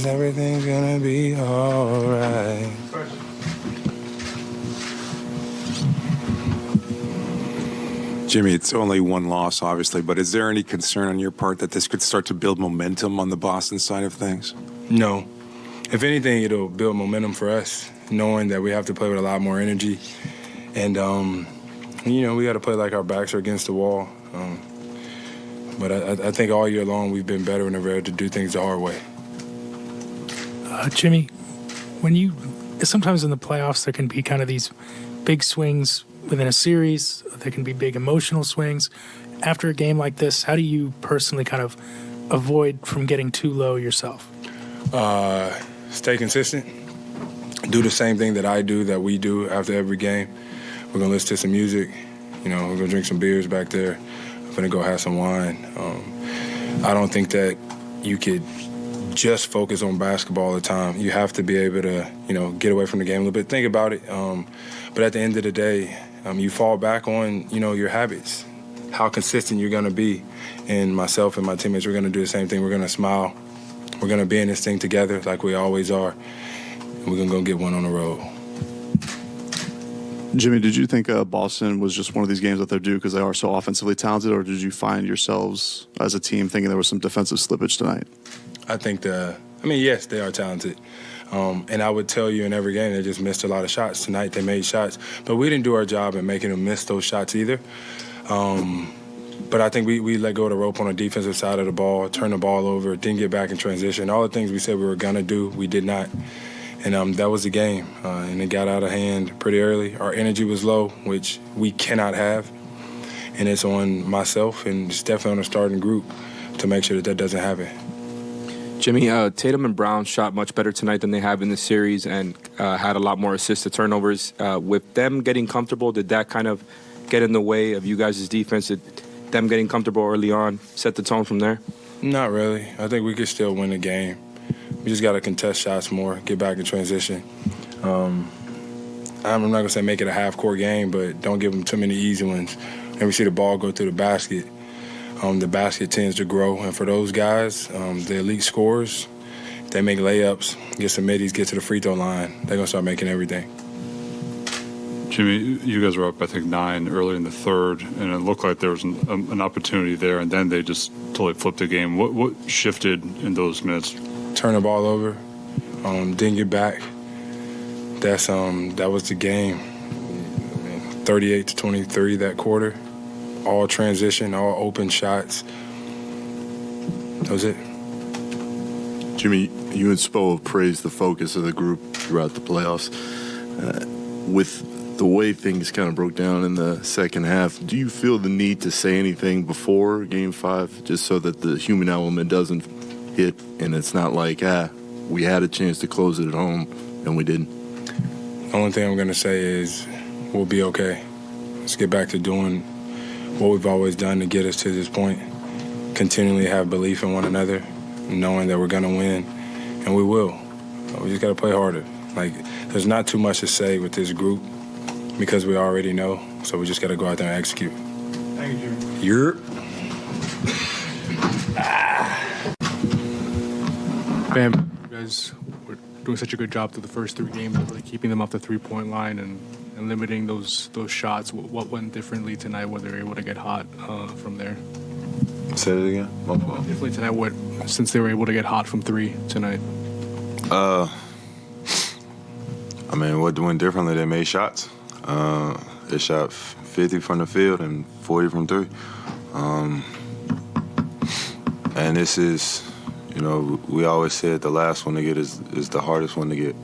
Everything's gonna be alright. Jimmy, it's only one loss, obviously, but is there any concern on your part that this could start to build momentum on the Boston side of things? No. If anything, it'll build momentum for us, knowing that we have to play with a lot more energy. And, we got to play like our backs are against the wall. But I think all year long we've been better and able to do things the hard way. Jimmy, sometimes in the playoffs there can be kind of these big swings within a series. There can be big emotional swings. After a game like this, how do you personally kind of avoid from getting too low yourself? Stay consistent. Do the same thing that I do, that we do after every game. We're going to listen to some music. We're going to drink some beers back there. I'm going to go have some wine. I don't think that you could just focus on basketball all the time. You have to be able to, get away from the game a little bit. Think about it. But at the end of the day, you fall back on, your habits, how consistent you're going to be. And myself and my teammates, we're going to do the same thing. We're going to smile. We're going to be in this thing together like we always are. And we're going to go get one on the road. Jimmy, did you think Boston was just one of these games that they're due because they are so offensively talented, or did you find yourselves as a team thinking there was some defensive slippage tonight? I think yes, they are talented. And I would tell you in every game they just missed a lot of shots. Tonight they made shots. But we didn't do our job in making them miss those shots either. But I think we let go of the rope on the defensive side of the ball, turned the ball over, didn't get back in transition. All the things we said we were going to do, we did not. And that was the game. And it got out of hand pretty early. Our energy was low, which we cannot have. And it's on myself and it's definitely on the starting group to make sure that doesn't happen. Jimmy, Tatum and Brown shot much better tonight than they have in this series and had a lot more assists to turnovers. With them getting comfortable, did that kind of get in the way of you guys' defense? Did them getting comfortable early on set the tone from there? Not really. I think we could still win the game. We just got to contest shots more, get back in transition. I'm not going to say make it a half-court game, but don't give them too many easy ones. And we see the ball go through the basket. The basket tends to grow. And for those guys, the elite scorers, they make layups, get some middies, get to the free throw line. They're going to start making everything. Jimmy, you guys were up, I think, 9 early in the third, and it looked like there was an opportunity there, and then they just totally flipped the game. What shifted in those minutes? Turn the ball over, didn't get back. That was the game. 38-23 that quarter. All transition, all open shots. That was it. Jimmy, you and Spo have praised the focus of the group throughout the playoffs. With the way things kind of broke down in the second half, do you feel the need to say anything before Game 5 just so that the human element doesn't hit and it's not like, we had a chance to close it at home and we didn't? The only thing I'm going to say is we'll be okay. Let's get back to doing what we've always done to get us to this point. Continually have belief in one another, knowing that we're going to win, and we will. We just got to play harder. There's not too much to say with this group because we already know, so we just got to go out there and execute. Thank you, Jimmy. You're... Bam, you guys were doing such a good job through the first 3 games of really keeping them off the three-point line and limiting those shots. What went differently tonight where they were able to get hot from there? Say it again? My fault. Differently tonight, since they were able to get hot from 3 tonight? What went differently? They made shots. They shot 50 from the field and 40 from 3. And this is, we always said the last one to get is the hardest one to get.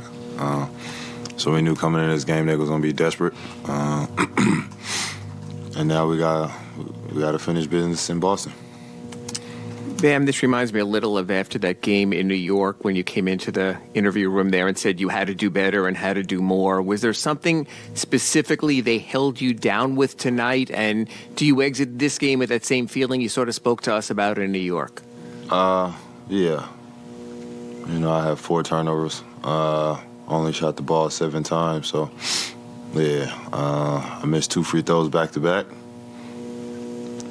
So we knew coming in this game that was going to be desperate. And now we got to finish business in Boston. Bam, this reminds me a little of after that game in New York when you came into the interview room there and said you had to do better and had to do more. Was there something specifically they held you down with tonight? And do you exit this game with that same feeling you sort of spoke to us about in New York? Yeah. I have 4 turnovers. Only shot the ball 7 times, so yeah. I missed 2 free throws back to back.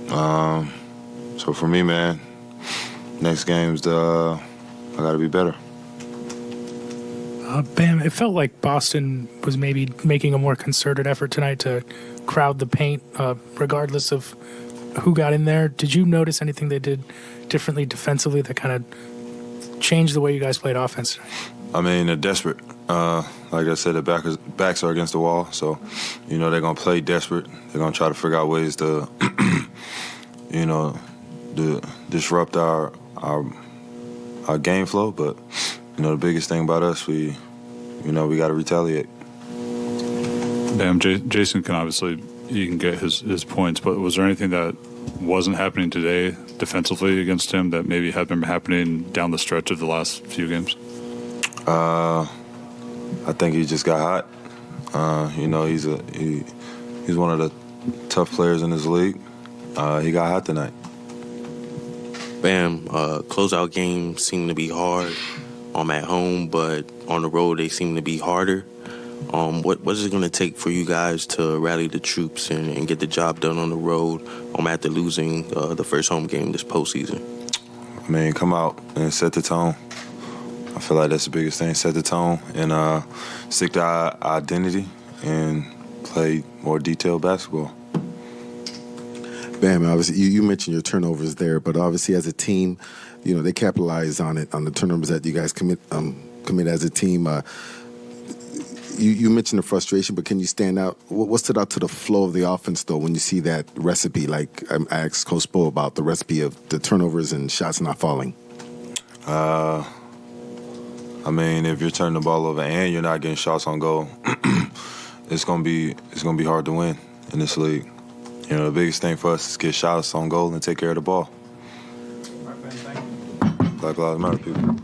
So for me, man, next game's I got to be better. Bam, it felt like Boston was maybe making a more concerted effort tonight to crowd the paint, regardless of who got in there. Did you notice anything they did differently defensively that kind of changed the way you guys played offense tonight? I mean, they're desperate. Like I said, their backs are against the wall, so, they're going to play desperate. They're going to try to figure out ways to, to disrupt our game flow. But, the biggest thing about us, we got to retaliate. Bam, Jason can obviously, he can get his points, but was there anything that wasn't happening today defensively against him that maybe had been happening down the stretch of the last few games? I think he just got hot. He's one of the tough players in this league. He got hot tonight. Bam, closeout games seem to be hard at home, but on the road they seem to be harder. What is it going to take for you guys to rally the troops and get the job done on the road after losing the first home game this postseason? I mean, come out and set the tone. I feel like that's the biggest thing, set the tone and stick to our identity and play more detailed basketball. Bam, obviously, you mentioned your turnovers there, but obviously as a team, they capitalize on it, on the turnovers that you guys commit as a team. You mentioned the frustration, but can you stand out? What stood out to the flow of the offense, though, when you see that recipe? Like I asked Coach Spo about the recipe of the turnovers and shots not falling. I mean, if you're turning the ball over and you're not getting shots on goal, it's gonna be hard to win in this league. The biggest thing for us is get shots on goal and take care of the ball. Black Lives Matter, people.